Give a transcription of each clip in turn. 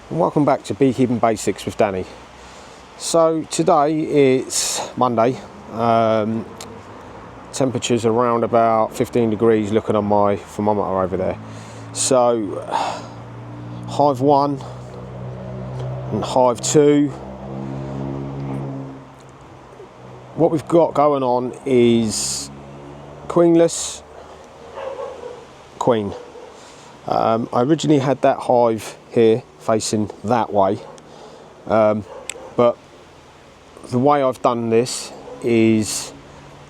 and welcome back to Beekeeping Basics with Danny. So today it's Monday, temperatures around about 15 degrees looking on my thermometer over there. So hive 1 and hive 2, what we've got going on is queenless, queen. I originally had that hive here facing that way, but the way I've done this is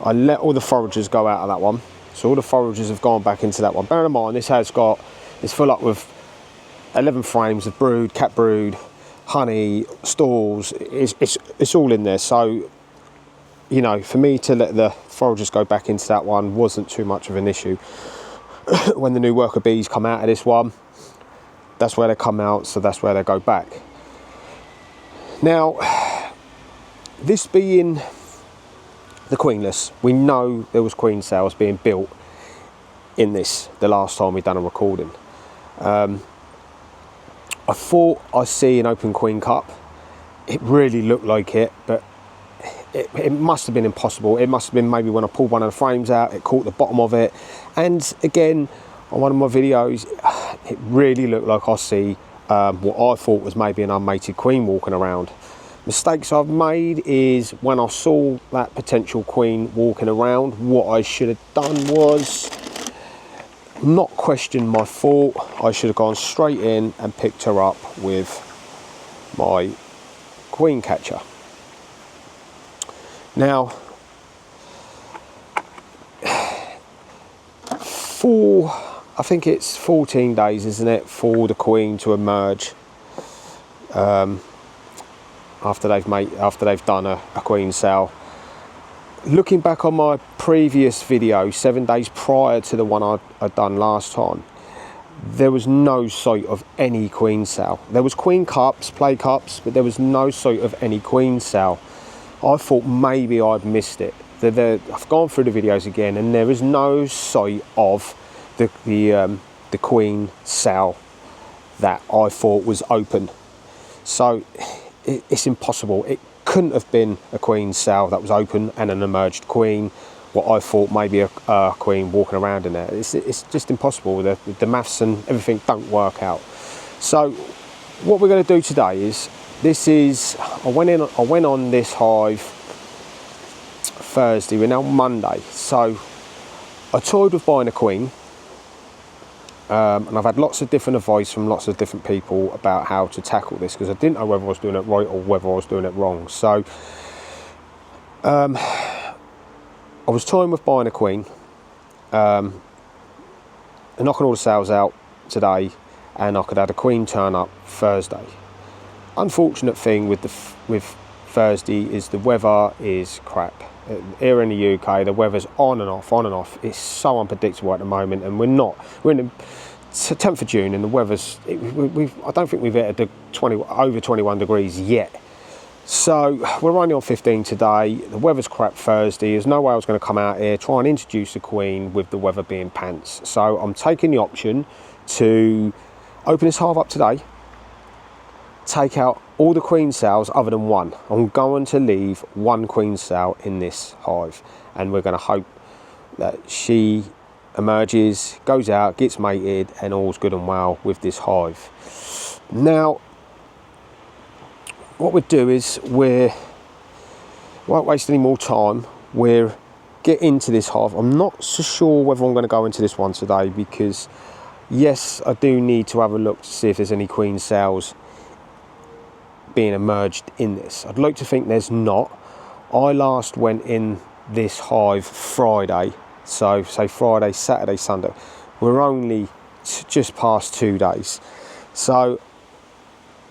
I let all the foragers go out of that one. So all the foragers have gone back into that one. Bear in mind, it's full up with 11 frames of brood, cat brood, honey, stalls. It's all in there. So, you know, for me to let the foragers go back into that one wasn't too much of an issue. When the new worker bees come out of this one, that's where they come out, so that's where they go back. Now, this being the queenless, we know there was queen cells being built in this the last time we done a recording. I thought I see an open queen cup. It really looked like it, but it must have been impossible. It must have been maybe when I pulled one of the frames out, it caught the bottom of it. And again, on one of my videos, it really looked like I see what I thought was maybe an unmated queen walking around. Mistakes I've made is when I saw that potential queen walking around, what I should have done was not question my thought. I should have gone straight in and picked her up with my queen catcher. Now, I think it's 14 days, isn't it, for the queen to emerge after they've done a queen cell. Looking back on my previous video, 7 days prior to the one I'd done last time, there was no sight of any queen cell. There was queen cups, play cups, but there was no sight of any queen cell. I thought maybe I'd missed it. I've gone through the videos again, and there is no sight of the queen cell that I thought was open. So it's impossible. It couldn't have been a queen cell that was open and an emerged queen. What I thought maybe a queen walking around in there. It's just impossible. The maths and everything don't work out. So what we're going to do today is I went on this hive Thursday. We're now Monday, so I toyed with buying a queen, and I've had lots of different advice from lots of different people about how to tackle this, because I didn't know whether I was doing it right or whether I was doing it wrong. So I was toying with buying a queen, and knocking all the sales out today, and I could have a queen turn up Thursday. Unfortunate thing with Thursday is the weather is crap. Here in the UK, the weather's on and off. It's so unpredictable at the moment, and we're in the 10th of June, and the weather's I don't think we've hit over 21 degrees yet. So we're only on 15 today. The weather's crap Thursday. There's no way I was going to come out here try and introduce a queen with the weather being pants. So I'm taking the option to open this hive up today, take out all the queen cells other than one. I'm going to leave one queen cell in this hive, and we're going to hope that she emerges, goes out, gets mated, and all's good and well with this hive. Now, what we'll do is we won't waste any more time. We'll get into this hive. I'm not so sure whether I'm going to go into this one today, because yes, I do need to have a look to see if there's any queen cells being emerged in this. I'd like to think there's not. I last went in this hive Friday, so say Friday, Saturday, Sunday. We're only just past 2 days, so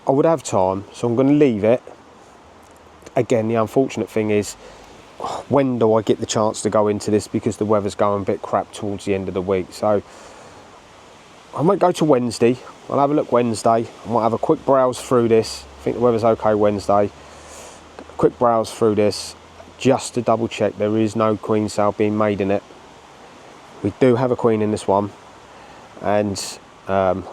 I would have time, so I'm going to leave it. Again, the unfortunate thing is, when do I get the chance to go into this, because the weather's going a bit crap towards the end of the week. So I might go to Wednesday. I'll have a look Wednesday. I might have a quick browse through this. I think the weather's okay Wednesday. Quick browse through this just to double check there is no queen cell being made in it. We do have a queen in this one, and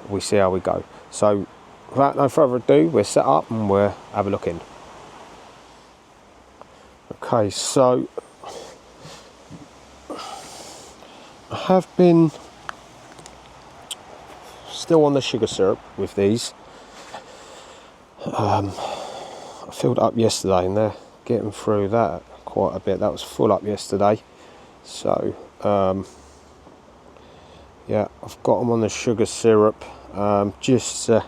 we see how we go. So without no further ado, we're set up and we'll have a look in. Okay, so I have been still on the sugar syrup with these. I filled up yesterday and they're getting through that quite a bit. That was full up yesterday, so yeah, I've got them on the sugar syrup, just to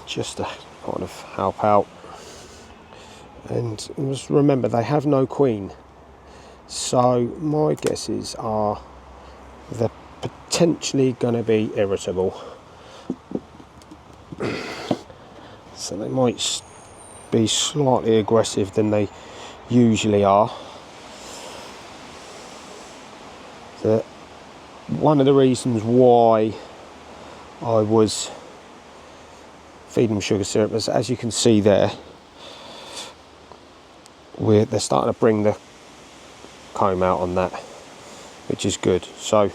kind of help out. And just remember, they have no queen, so my guesses are they're potentially going to be irritable. So they might be slightly aggressive than they usually are. One of the reasons why I was feeding them sugar syrup is, as you can see there, they're starting to bring the comb out on that, which is good. So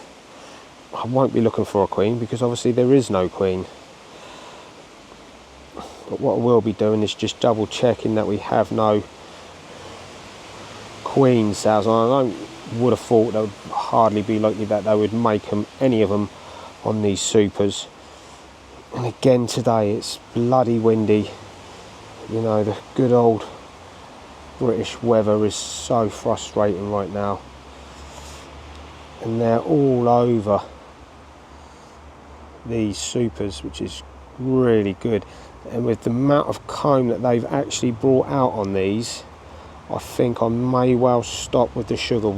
I won't be looking for a queen because obviously there is no queen. But what I will be doing is just double checking that we have no queen sows. And I would have thought that would hardly be likely that they would make them, any of them, on these supers. And again today it's bloody windy. You know, the good old British weather is so frustrating right now. And they're all over these supers, which is really good. And with the amount of comb that they've actually brought out on these, I think I may well stop with the sugar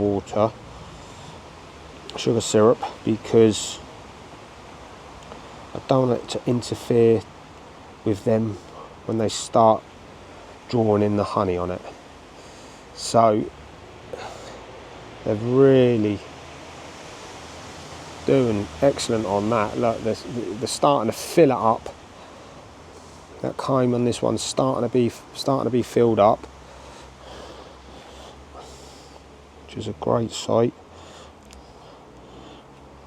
syrup, because I don't want it to interfere with them when they start drawing in the honey on it. So they're really doing excellent on that. Look, they're starting to fill it up. That comb on this one's starting to be filled up, which is a great sight.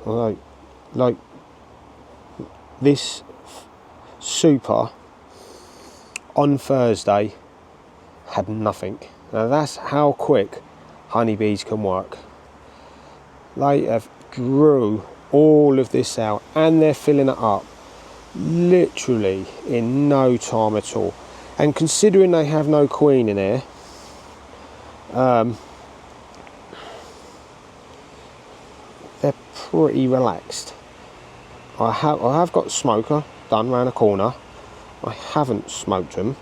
Like this super on Thursday had nothing. Now that's how quick honeybees can work. They have drew all of this out and they're filling it up literally in no time at all. And considering they have no queen in here, they're pretty relaxed. I have got smoker done round the corner. I haven't smoked them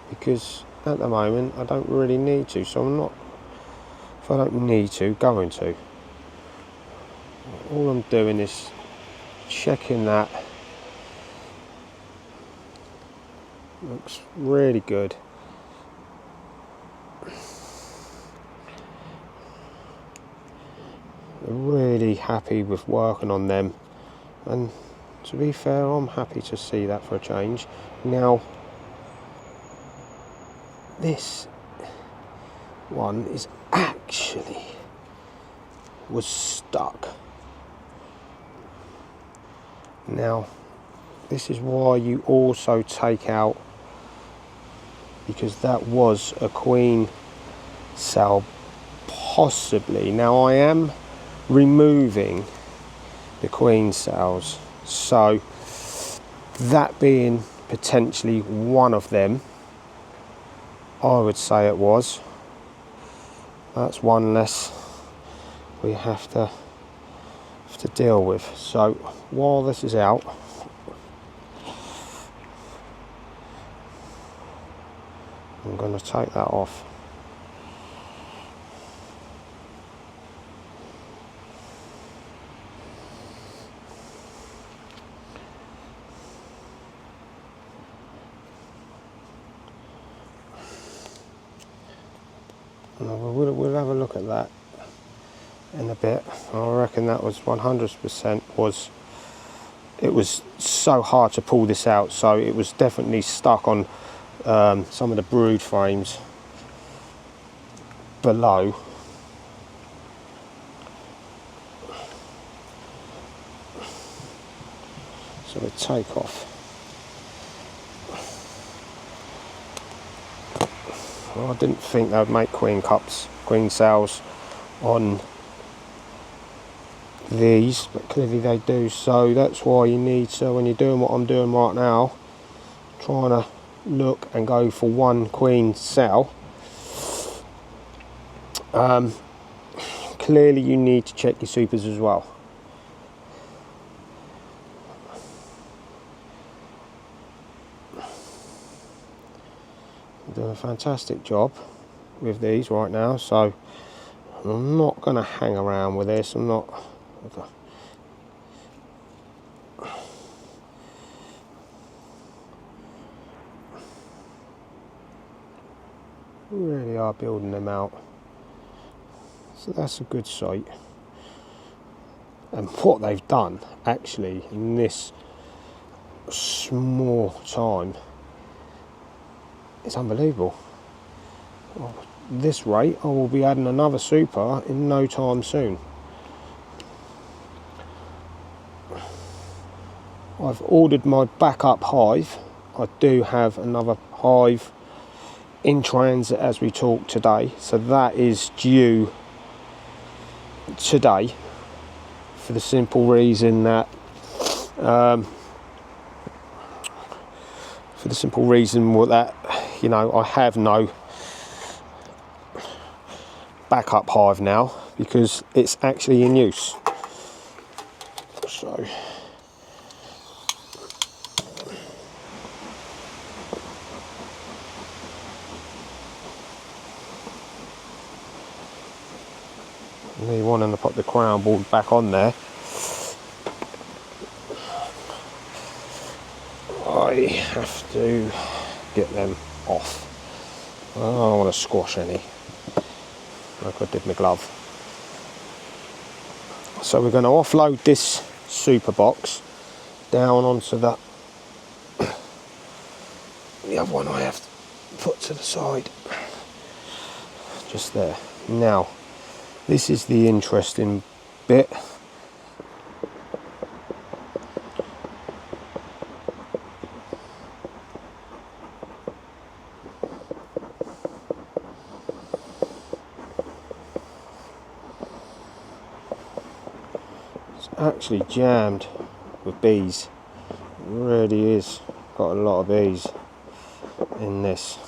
because at the moment I don't really need to, so I'm not, if I don't need to, going to. All I'm doing is checking that. Looks really good. Really happy with working on them, and to be fair, I'm happy to see that for a change. Now this one is actually was stuck. Now this is why you also take out, because that was a queen cell possibly. Now I am removing the queen cells, so that being potentially one of them, I would say it was. That's one less we have to deal with. So while this is out, I'm going to take that off. We'll have a look at that in a bit. I reckon that was 100% was, it was so hard to pull this out, so it was definitely stuck on some of the brood frames below. So we take off. Well, I didn't think they would make queen cells on these, but clearly they do. So that's why you need to, when you're doing what I'm doing right now, trying to look and go for one queen cell, clearly you need to check your supers as well. I'm doing a fantastic job with these right now, so I'm not going to hang around with this. I'm not. We really are building them out, so that's a good sight. And what they've done actually in this small time is unbelievable. At this rate, I will be adding another super in no time soon. I've ordered my backup hive. I do have another hive in transit as we talk today, so that is due today, for the simple reason that you know, I have no backup hive now because it's actually in use. So me wanting to put the crown board back on there, I have to get them off. I don't want to squash any like I did my glove. So we're going to offload this super box down onto the other one I have to put to the side, just there. Now this is the interesting bit. It's actually jammed with bees. It really is. Got a lot of bees in this.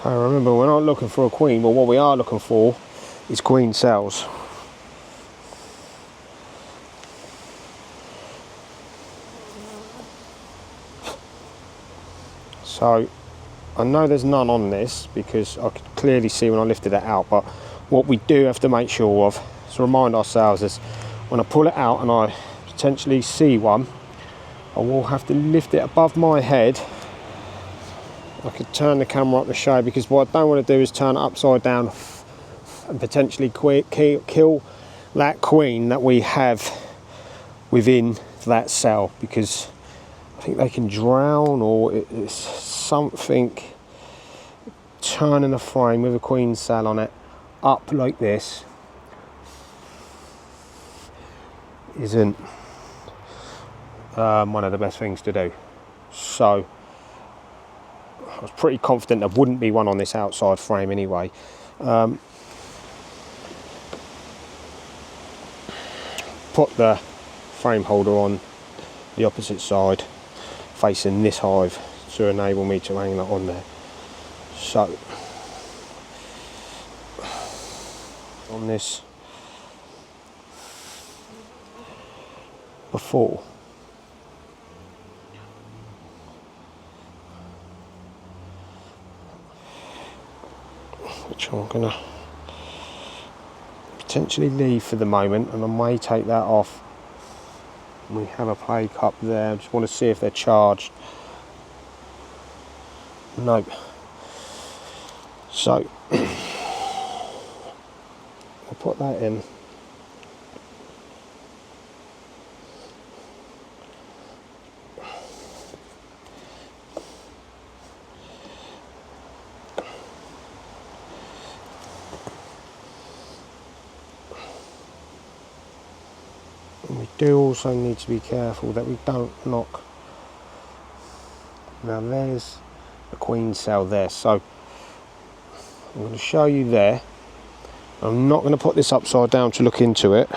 Okay, remember, we're not looking for a queen, but what we are looking for is queen cells. So I know there's none on this because I could clearly see when I lifted it out, but what we do have to make sure of, to remind ourselves, is when I pull it out and I potentially see one, I will have to lift it above my head. I could turn the camera up to show, because what I don't want to do is turn it upside down and potentially kill that queen that we have within that cell, because I think they can drown, or it's something. Turning a frame with a queen cell on it up like this isn't one of the best things to do. So I was pretty confident there wouldn't be one on this outside frame anyway. Put the frame holder on the opposite side facing this hive to enable me to hang that on there. So on this before, which I'm going to potentially leave for the moment, and I may take that off. We have a play cup there. I just want to see if they're charged. Nope. So I'll put that in. do also need to be careful that we don't knock. Now there's a queen cell there, so I'm going to show you there. I'm not going to put this upside down to look into it,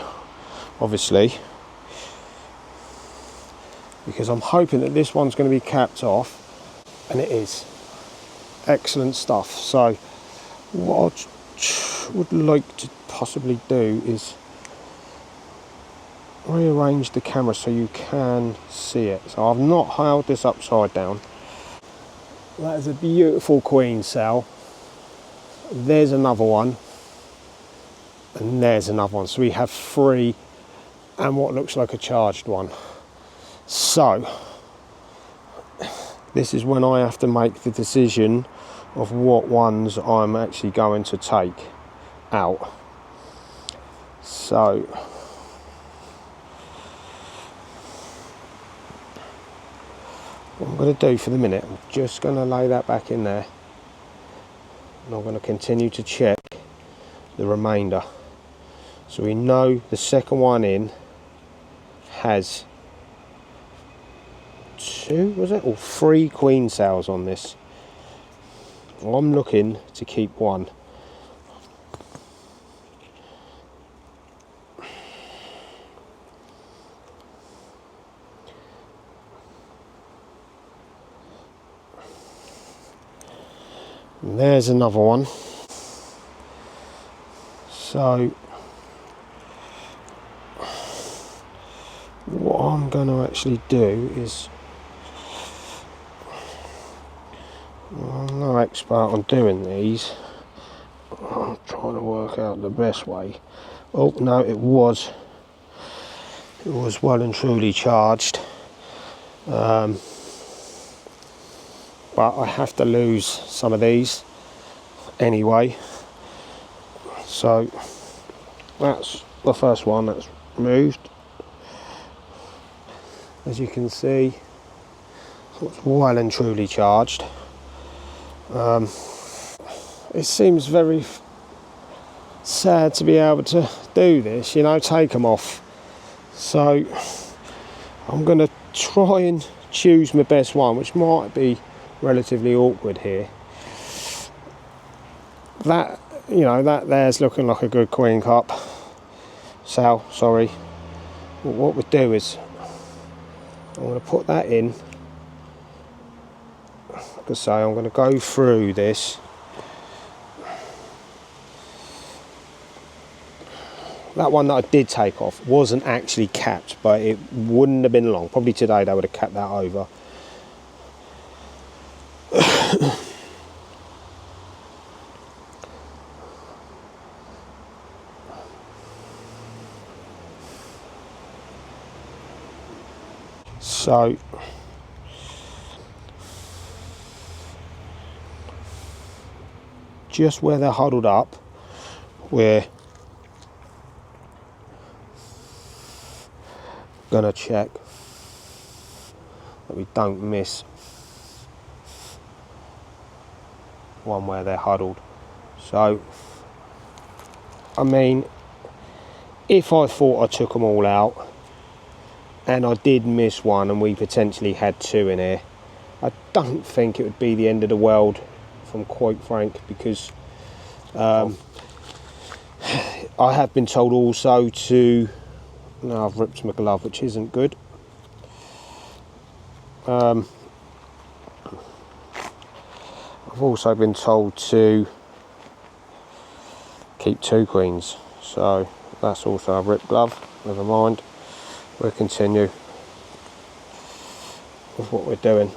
obviously, because I'm hoping that this one's going to be capped off, and it is. Excellent stuff. So what I would like to possibly do is rearrange the camera so you can see it. So I've not held this upside down. That is a beautiful queen cell. There's another one, and there's another one. So we have 3 and what looks like a charged one. So this is when I have to make the decision of what ones I'm actually going to take out. So what I'm going to do for the minute, I'm just going to lay that back in there, and I'm going to continue to check the remainder. So we know the second one in has 2, was it, or 3 queen cells on this. I'm looking to keep 1. And there's another one. So what I'm going to actually do is, I'm no expert on doing these. I'm trying to work out the best way. Oh no, it was well and truly charged. But I have to lose some of these anyway. So that's the first one that's removed. As you can see, it's well and truly charged. It seems very sad to be able to do this, you know, take them off. So I'm going to try and choose my best one, which might be relatively awkward here. That, you know, that there's looking like a good queen cup. Cell, sorry. What we do is I'm going to put that in. Like I say, I'm going to go through this. That one that I did take off wasn't actually capped, but it wouldn't have been long. Probably today they would have capped that over. So just where they're huddled up, we're going to check that we don't miss one where they're huddled. So I mean, if I thought I took them all out and I did miss one and we potentially had 2 in here, I don't think it would be the end of the world, if I'm quite frank, because I have been told also to, no, I've ripped my glove, which isn't good. I've also been told to keep 2 queens, so that's also a ripped glove. Never mind, we'll continue with what we're doing.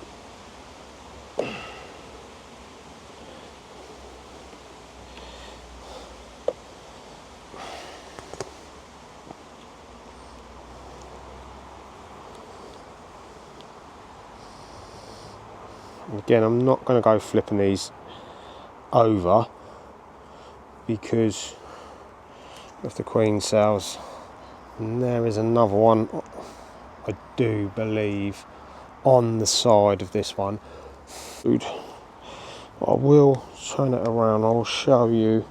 Again, I'm not going to go flipping these over because of the queen cells. And there is another one, I do believe, on the side of this one. I will turn it around, I'll show you,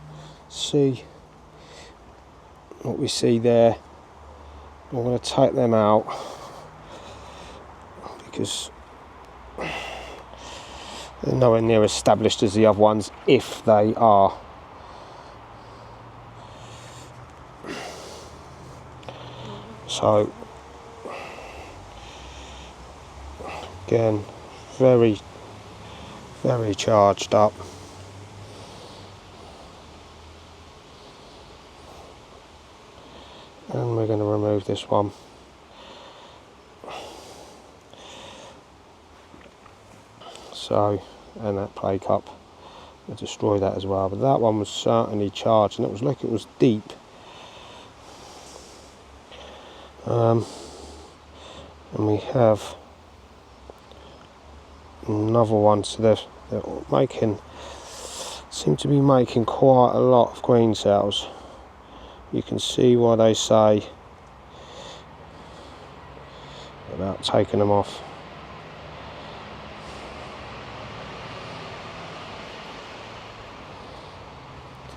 see what we see there. I'm going to take them out because they're nowhere near established as the other ones, if they are. So again, very, very charged up. And we're going to remove this one. So, and that play cup, I'll destroy that as well. But that one was certainly charged, and it was like it was deep. And we have another one, so they're making, seem to be making quite a lot of queen cells. You can see why they say about taking them off.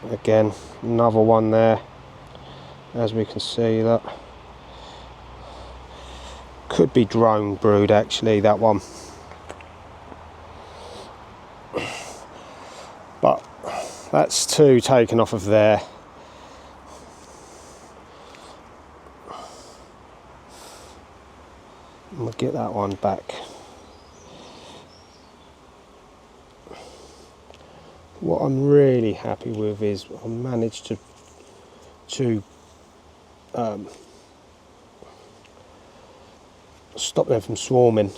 Again, another one there, as we can see. That could be drone brood, actually, that one. But that's two taken off of there. And we'll get that one back. What I'm really happy with is I managed to stop them from swarming.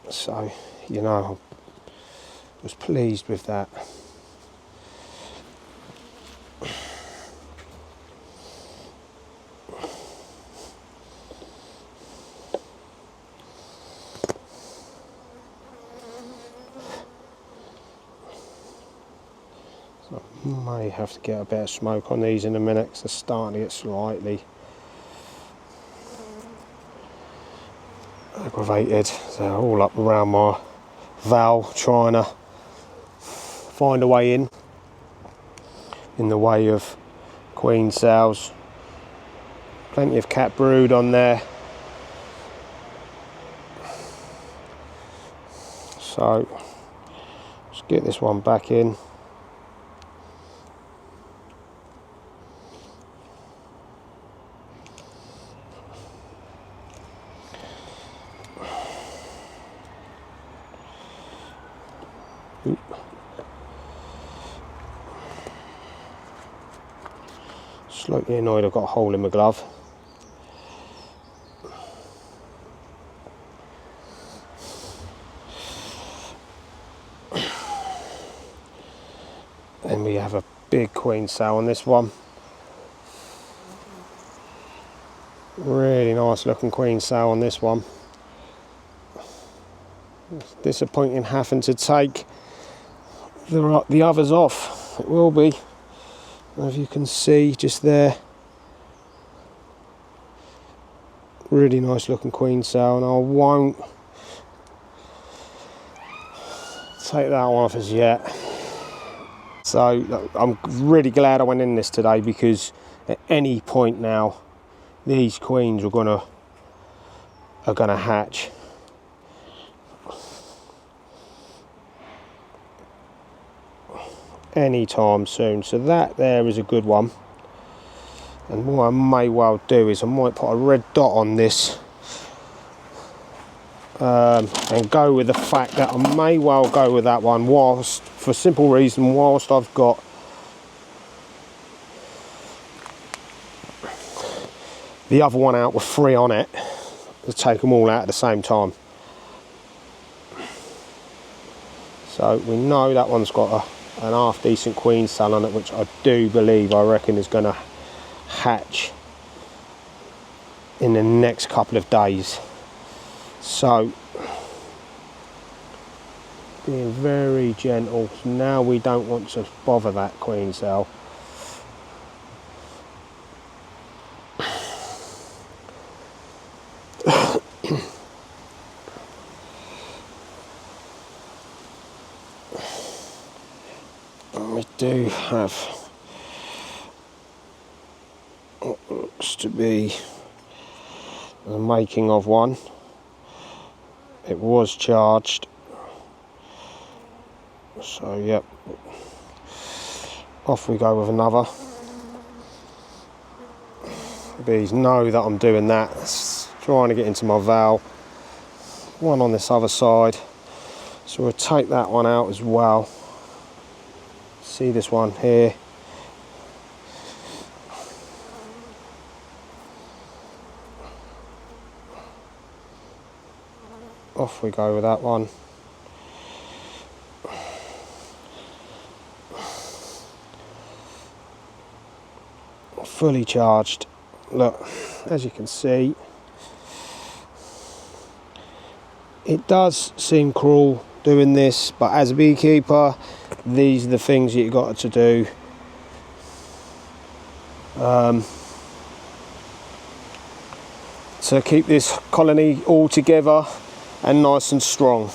So, you know, I was pleased with that. So I may have to get a bit of smoke on these in a minute because they're starting to get slightly aggravated. They're all up around my valve trying to find a way in the way of queen cells. Plenty of cat brood on there. So let's get this one back in. Oop. Slightly annoyed I've got a hole in my glove. Then we have a big queen cell on this one. Really nice looking queen cell on this one. It's disappointing having to take the others off. It will be, as you can see just there. Really nice looking queen cell, and I won't take that one off as yet. So I'm really glad I went in this today, because at any point now these queens are gonna hatch. Anytime soon. So that there is a good one. And what I may well do is I might put a red dot on this and go with the fact that I may well go with that one, whilst, for simple reason, whilst I've got the other one out with 3 on it, to take them all out at the same time. So we know that one's got an half decent queen cell on it, which I do believe, I reckon, is going to hatch in the next couple of days. So being very gentle. Now we don't want to bother that queen cell. And we do have what looks to be the making of one. It was charged, so yep, off we go with another. Bees know that I'm doing that. It's trying to get into my valve. One on this other side, so we'll take that one out as well. See this one here. Off we go with that one. Fully charged. Look, as you can see, it does seem cruel doing this, but as a beekeeper, these are the things that you've got to do. To keep this colony all together and nice and strong.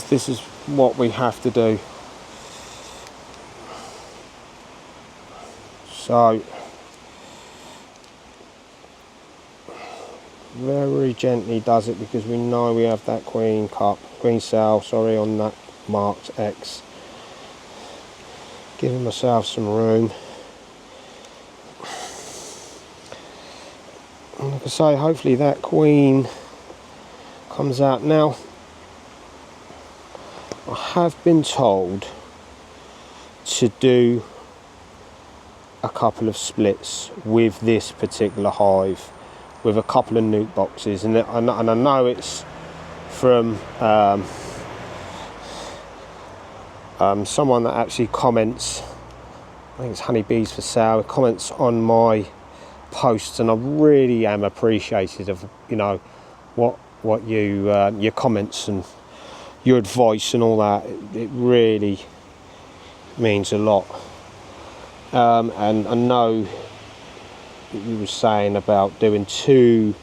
This is what we have to do. So, very gently does it, because we know we have that queen cell, sorry, on that marked X. Giving myself some room. And like I say, hopefully that queen comes out. Now, I have been told to do a couple of splits with this particular hive, with a couple of nuke boxes, and I know it's from someone that actually comments, I think it's Honeybees for Sale, comments on my posts, and I really am appreciative of, you know, what you your comments and your advice and all that. It really means a lot. And I know that you were saying about doing 2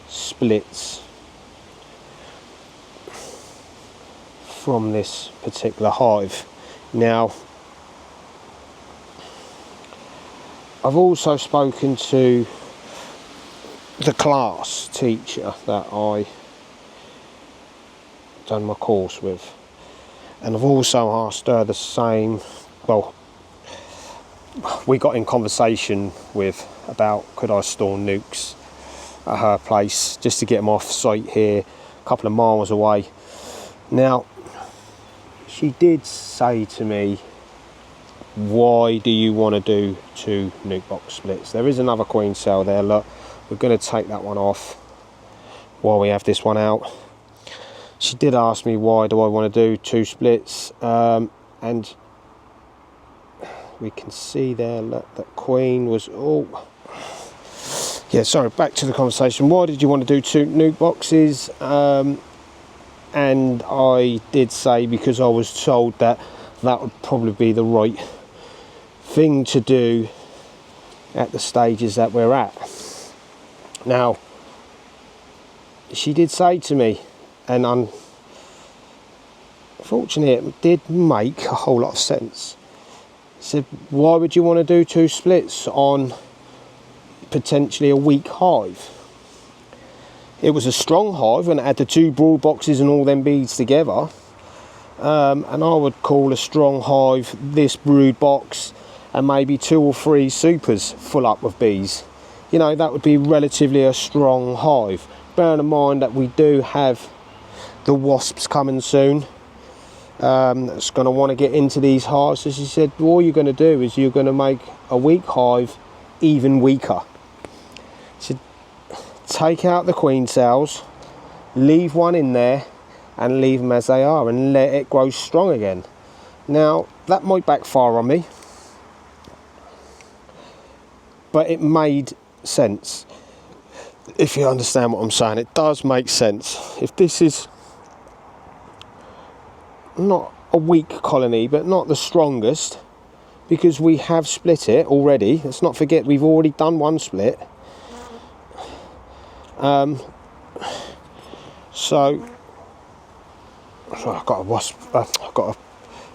splits from this particular hive. Now, I've also spoken to the class teacher that I done my course with, and I've also asked her the same. Well, we got in conversation with about could I store nukes at her place, just to get them off site here, a couple of miles away. Now, she did say to me, why do you want to do 2 nuke box splits? There is another queen cell there. Look, we're going to take that one off while we have this one out. She did ask me why do I want to do 2 splits, and we can see there, look, that queen was all... Yeah, sorry, back to the conversation. Why did you want to do 2 nuke boxes? And I did say because I was told that would probably be the right thing to do at the stages that we're at. Now, she did say to me, and unfortunately it did make a whole lot of sense. She said, why would you want to do 2 splits on potentially a weak hive? It was a strong hive and it had the 2 brood boxes and all them bees together. And I would call a strong hive this brood box and maybe 2 or 3 supers full up with bees. You know, that would be relatively a strong hive. Bearing in mind that we do have the wasps coming soon. That's going to want to get into these hives. So she said, all you're going to do is you're going to make a weak hive even weaker. She said, take out the queen cells, leave one in there, and leave them as they are, and let it grow strong again. Now, that might backfire on me, but it made sense. If you understand what I'm saying, it does make sense. If this is not a weak colony, but not the strongest, because we have split it already. Let's not forget we've already done 1 split. So I've got a wasp, I've got a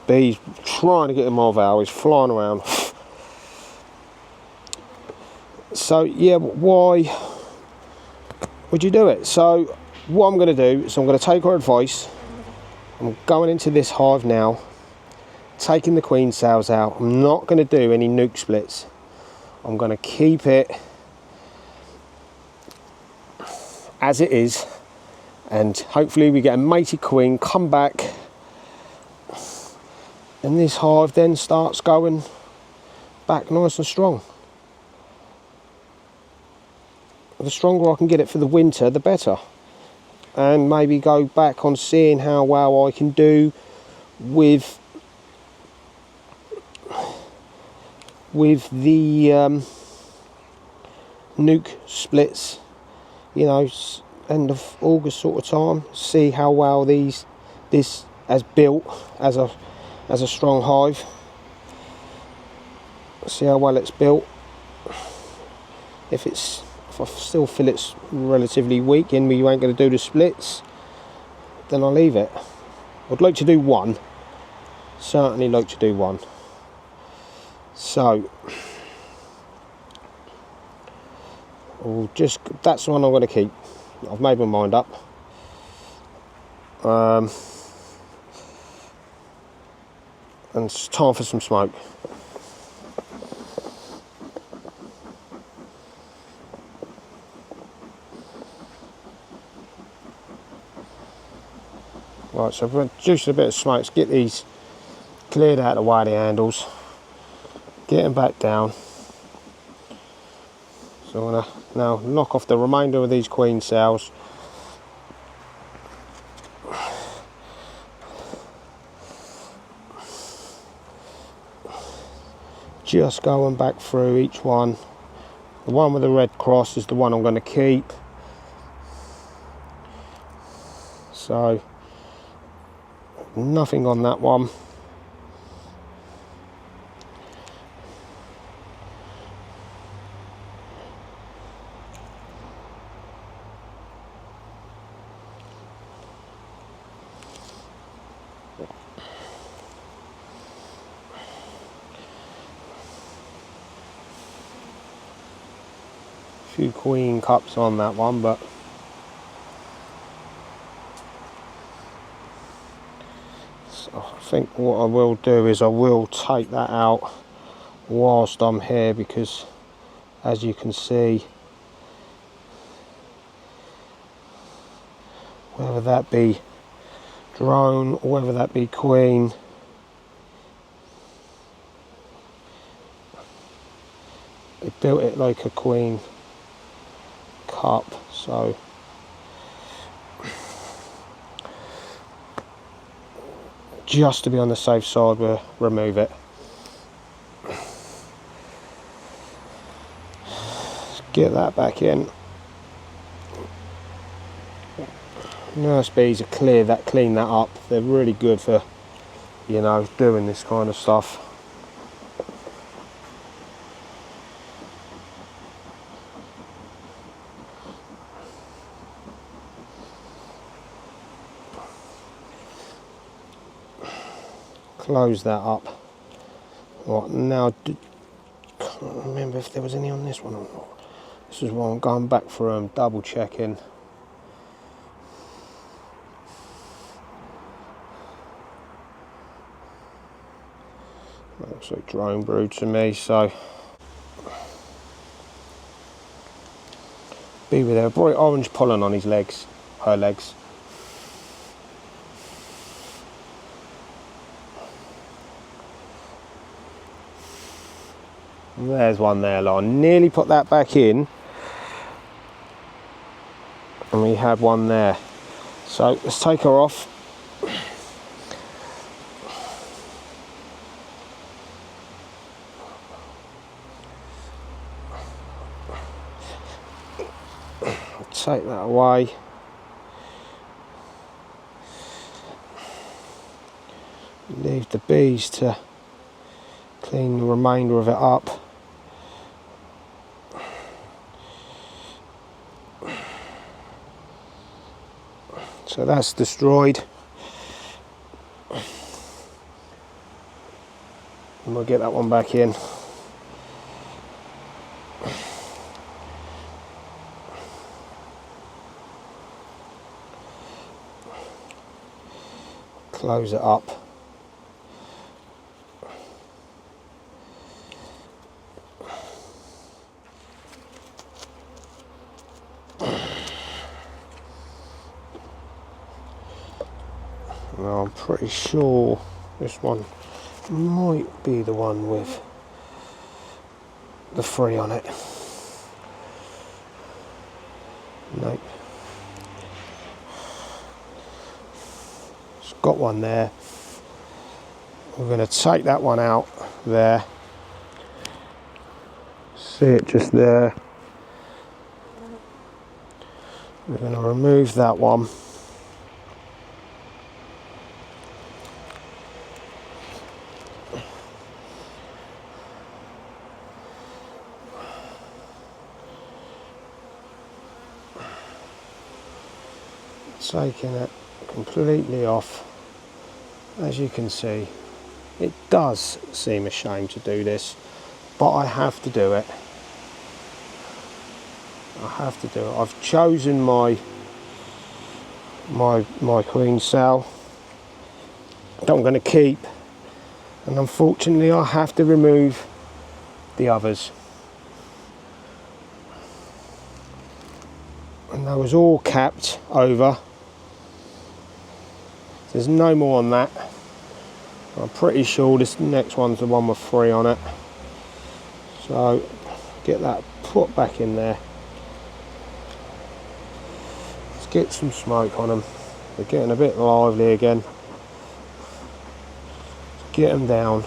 bee trying to get in my valve, he's flying around. So yeah, why would you do it? So what I'm going to do is I'm going to take her advice. I'm going into this hive now, taking the queen cells out. I'm not going to do any nuke splits. I'm going to keep it as it is, and hopefully we get a mated queen, come back, and this hive then starts going back nice and strong. The stronger I can get it for the winter, the better. And maybe go back on seeing how well I can do with the nuke splits, you know, end of August sort of time. See how well this has built as a strong hive. See how well it's built. If I still feel it's relatively weak and you ain't going to do the splits, then I'll leave it. I'd like to do one. Certainly like to do one. So that's the one I'm going to keep. I've made my mind up. And it's time for some smoke. Right, so I've reduced a bit of smoke to get these cleared out of the way, the handles. Get them back down. So I'm going to now knock off the remainder of these queen cells. Just going back through each one. The one with the red cross is the one I'm going to keep. So nothing on that one. Few queen cups on that one, but so I think what I will do is I will take that out whilst I'm here, because as you can see, whether that be drone or whether that be queen, it built it like a queen cup. So just to be on the safe side, we'll remove it. Let's get that back in. Nurse bees are clean that up. They're really good for, you know, doing this kind of stuff. Close that up. Right, now, can't remember if there was any on this one or not. This is why I'm going back through and double checking. Looks like drone brood to me, so be with her. Bright orange pollen on his legs, her legs. There's one there, like I nearly put that back in, and we had one there. So let's take her off. Take that away. Leave the bees to clean the remainder of it up. So that's destroyed. And we'll get that one back in. close it up. Now I'm pretty sure this one might be the one with the 3 on it. Nope. It's got one there. We're going to take that one out there. See it just there. We're going to remove that one. Taking it completely off. As you can see, it does seem a shame to do this, but I have to do it. I have to do it. I've chosen my queen cell that I'm going to keep, and unfortunately I have to remove the others. And that was all capped over. There's no more on that. I'm pretty sure this next one's the one with 3 on it. So get that put back in there. Let's get some smoke on them. They're getting a bit lively again. Get them down.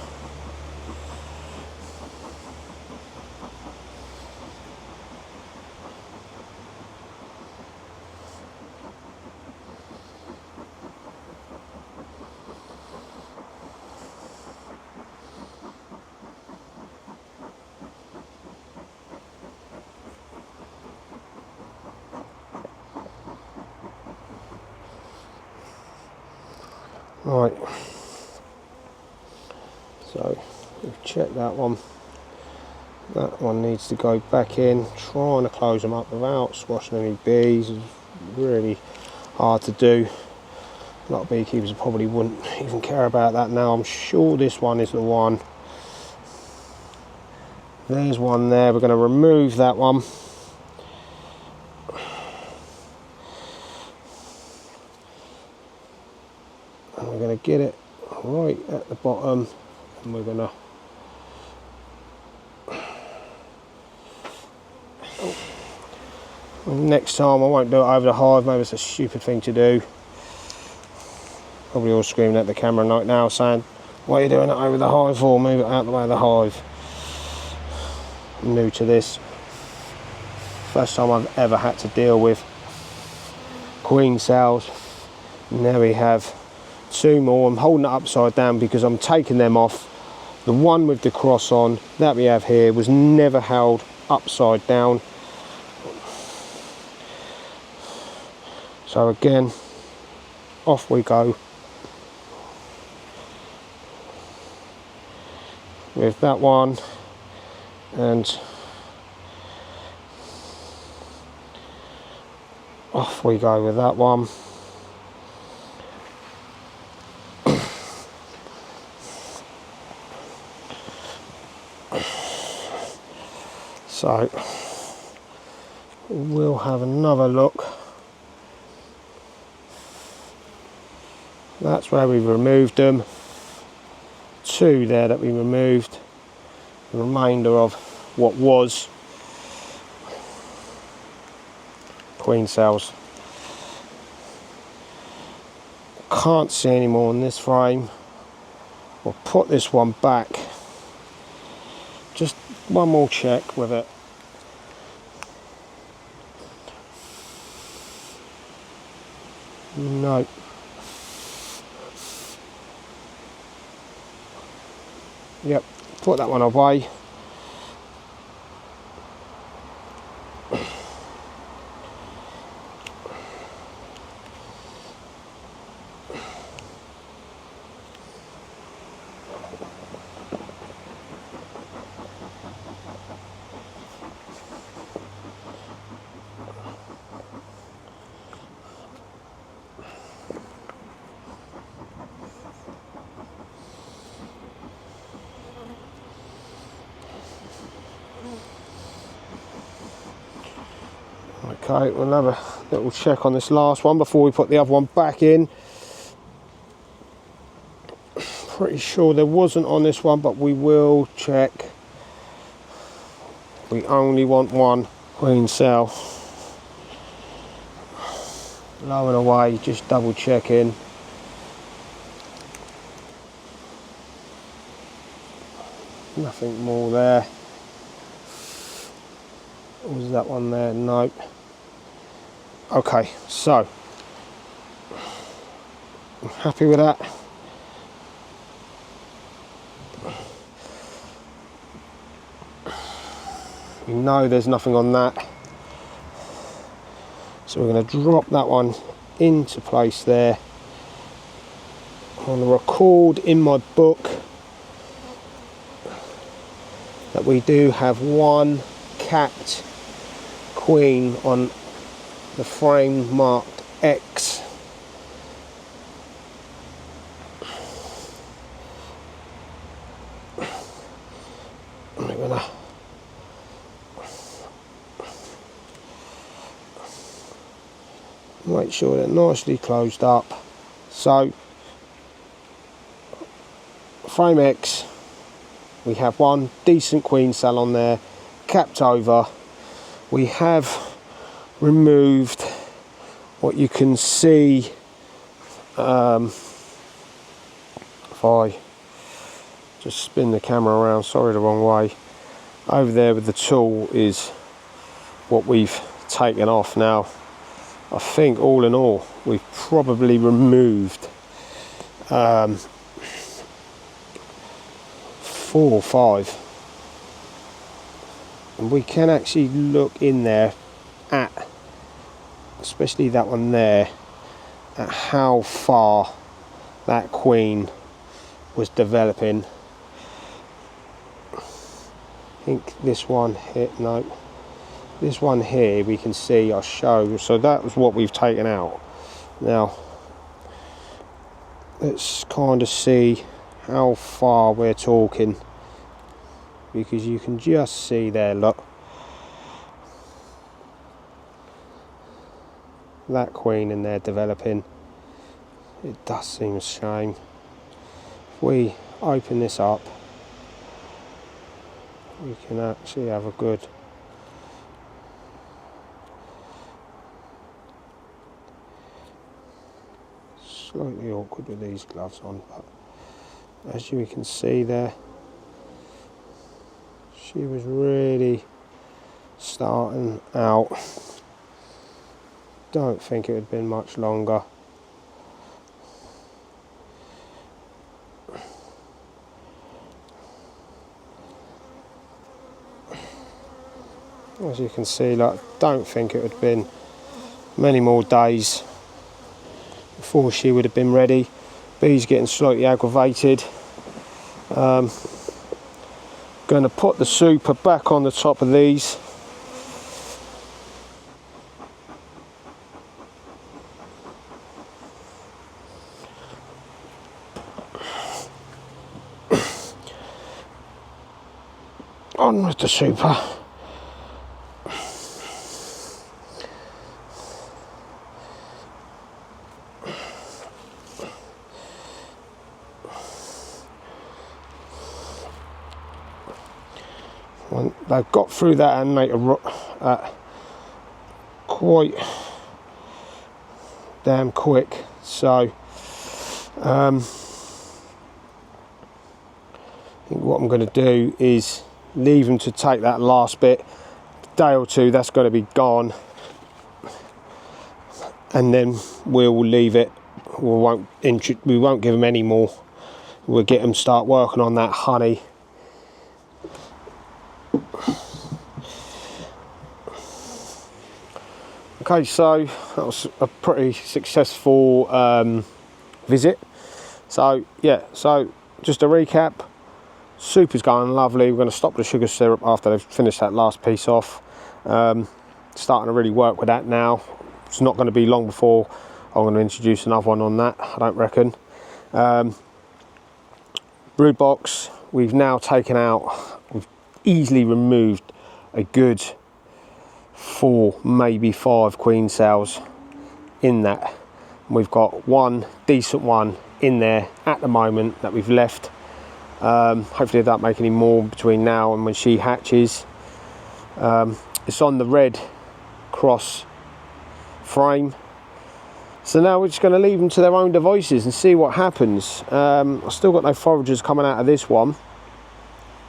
Right, so we've checked that one. That one needs to go back in. Trying to close them up without squashing any bees is really hard to do. A lot of beekeepers probably wouldn't even care about that now. I'm sure this one is the one. There's one there. We're going to remove that one. And we're going to get it right at the bottom, and we're going to next time I won't do it over the hive. Maybe it's a stupid thing to do. Probably all screaming at the camera right now saying, "Why are you doing it over the hive for? Move it out the way of the hive." I'm new to this. First time I've ever had to deal with queen cells. And there we have 2 more. I'm holding it upside down because I'm taking them off. The one with the cross on that we have here was never held upside down. So again, off we go with that one, and off we go with that one. So we'll have another look. That's where we've removed them. 2 there that we removed. The remainder of what was queen cells. Can't see any more in this frame. We'll put this one back. Just one more check with it. No. Yep, put that one away. Okay, we'll have a little check on this last one before we put the other one back in. Pretty sure there wasn't on this one, but we will check. We only want one queen cell. Low and away, just double checking. Nothing more there. Was that one there? No. Okay, so I'm happy with that. We know there's nothing on that. So we're going to drop that one into place there. I'm going to record in my book that we do have one capped queen on the frame marked X. I'm going to make sure they're nicely closed up. So frame X, we have one decent queen cell on there, capped over. We have removed what you can see, if I just spin the camera around, sorry, the wrong way, over there with the tool is what we've taken off. Now I think all in all we've probably removed 4 or 5, and we can actually look in there at, especially that one there, at how far that queen was developing. I think this one hit, no, this one here we can see, I'll show, so that was what we've taken out. Now let's kind of see how far we're talking, because you can just see there, look, that queen in there developing. It does seem a shame. If we open this up, we can actually have a good slightly awkward with these gloves on, but as you can see there, she was really starting out. Don't think it had been much longer. As you can see, like, don't think it would have been many more days before she would have been ready. Bee's getting slightly aggravated. Going to put the super back on the top of these. On with the super. When they've got through that animator quite damn quick, so I think what I'm going to do is leave them to take that last bit. A day or two, that's going to be gone, and then we'll leave it. We won't give them any more. We'll get them start working on that honey. Okay, so that was a pretty successful visit. So yeah, so just a recap. Super's going lovely. We're going to stop the sugar syrup after they've finished that last piece off. Starting to really work with that now. It's not going to be long before I'm going to introduce another one on that, I don't reckon. Brood box, we've now taken out, we've easily removed a good 4, maybe 5 queen cells in that. We've got one decent one in there at the moment that we've left. Hopefully I don't make any more between now and when she hatches. It's on the red cross frame. So now we're just going to leave them to their own devices and see what happens. I've still got no foragers coming out of this one.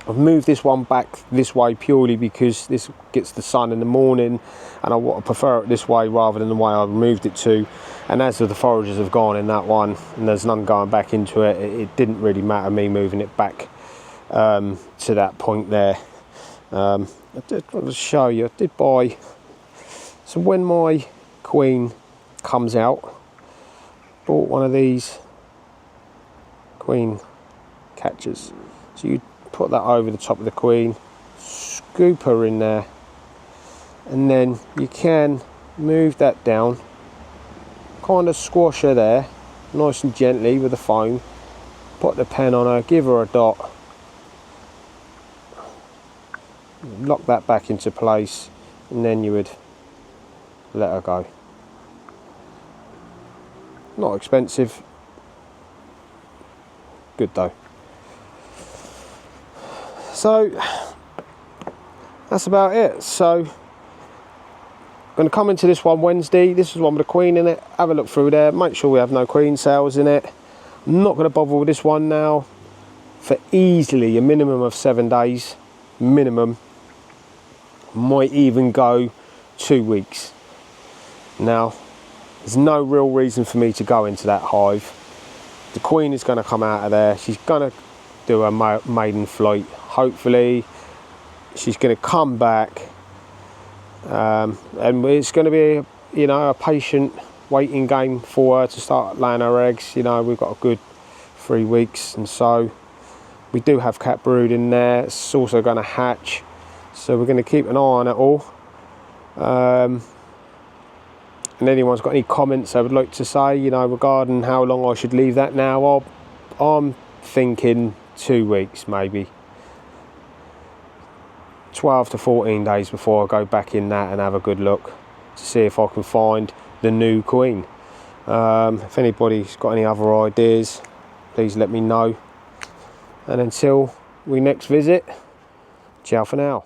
I've moved this one back this way purely because this gets the sun in the morning, and I prefer it this way rather than the way I moved it to. And as the foragers have gone in that one and there's none going back into it, it didn't really matter me moving it back to that point there. I did want to show you, I did buy, so when my queen comes out, bought one of these queen catchers. So you put that over the top of the queen, scoop her in there, and then you can move that down, kind of squash her there nice and gently with the foam, put the pen on her, give her a dot, lock that back into place, and then you would let her go. Not expensive, good though. So that's about it. So I'm going to come into this one Wednesday. This is one with a queen in it. Have a look through there, make sure we have no queen cells in it. I'm not going to bother with this one now for easily a minimum of 7 days, minimum. Might even go 2 weeks. Now there's no real reason for me to go into that hive. The queen is going to come out of there, she's going to do a maiden flight. Hopefully she's going to come back, and it's going to be, you know, a patient waiting game for her to start laying her eggs. You know, we've got a good 3 weeks, and so we do have cat brood in there. It's also going to hatch, so we're going to keep an eye on it all. And anyone's got any comments I would like to say, you know, regarding how long I should leave that now, I'm thinking 2 weeks, maybe 12 to 14 days before I go back in that and have a good look to see if I can find the new queen. If anybody's got any other ideas, please let me know. And until we next visit, ciao for now.